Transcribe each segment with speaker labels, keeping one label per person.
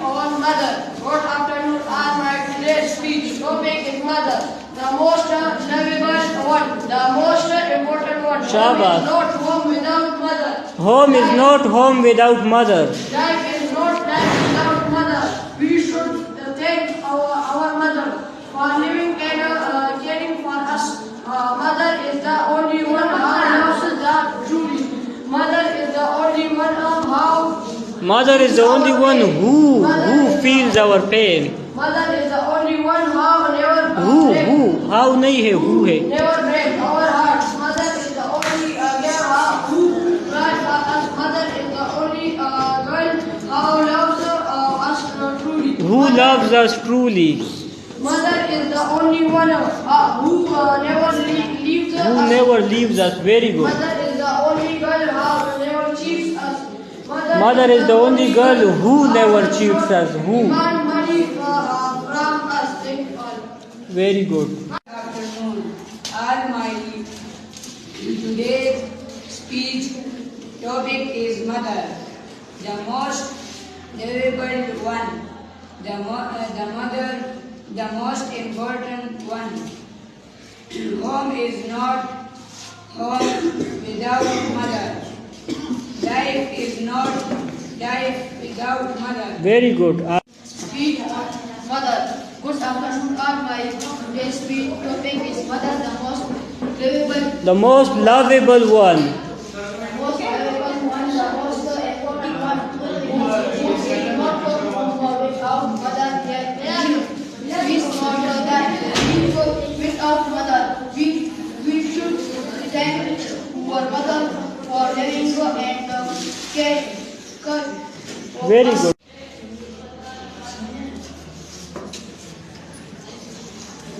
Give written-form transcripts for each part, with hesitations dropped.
Speaker 1: our mother. Good afternoon, all my today's speech topic is mother. The most lovable one, the most important one.
Speaker 2: Shabash.
Speaker 1: Home is not home without mother.
Speaker 2: Home is not home without mother.
Speaker 1: Life is not life without mother. We should thank our mother for living and caring for us. Mother is the only one who loves the truly. Mother is the only one how.
Speaker 2: Mother is the only one who feels our pain.
Speaker 1: Mother is the only one how never
Speaker 2: Who? How नहीं है who है.
Speaker 1: never break our hearts. Mother is the only girl who cries for us. Mother is the only girl who loves us truly.
Speaker 2: Who loves us truly.
Speaker 1: Mother is the only one who never leaves us.
Speaker 2: Who never leaves us. Very good.
Speaker 1: Mother is the only girl who never cheats us.
Speaker 2: Mother is the only girl who never cheats us. Who?
Speaker 1: Demand money from us. Thank you all.
Speaker 2: Very good.
Speaker 3: Good afternoon, Almighty. Today's speech topic is mother, the most lovable one, the mother, the most important one. Home is not home without mother. Life is not life without mother.
Speaker 2: Very good.
Speaker 1: Speech mother. Good afternoon, all my today's speech topic is mother, the most lovable.
Speaker 2: The most lovable one.
Speaker 1: Most lovable one, the most important one. Not without mother, yet we smarter than without mother. We should thank our mother for living and caring.
Speaker 2: Very good.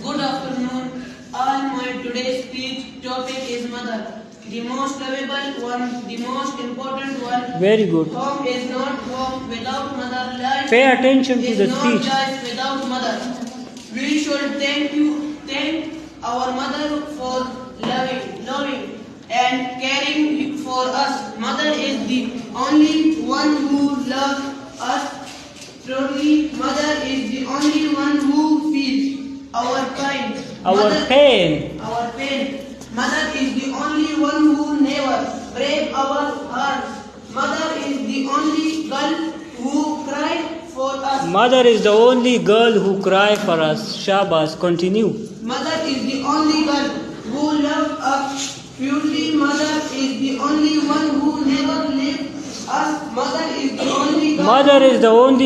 Speaker 4: Good afternoon. All my today's speech topic is mother. The most lovable one, the most important one.
Speaker 2: Very good.
Speaker 4: Home is not home without mother. Life
Speaker 2: Pay attention to
Speaker 4: is
Speaker 2: the
Speaker 4: not
Speaker 2: speech.
Speaker 4: life without mother. We should thank our mother for loving and caring for us. Mother is the only one who loves us truly. Mother is the only one who feels our pain.
Speaker 2: Our pain.
Speaker 4: Our pain. Mother is the only one who never breaks our hearts. Mother is the only girl who cries for us.
Speaker 2: Mother is the only girl who cries for us. Shabash. Continue.
Speaker 4: Mother is the only girl who loves us purely. Mother is the only one who never leaves us. Mother is the only girl.
Speaker 2: Mother is the only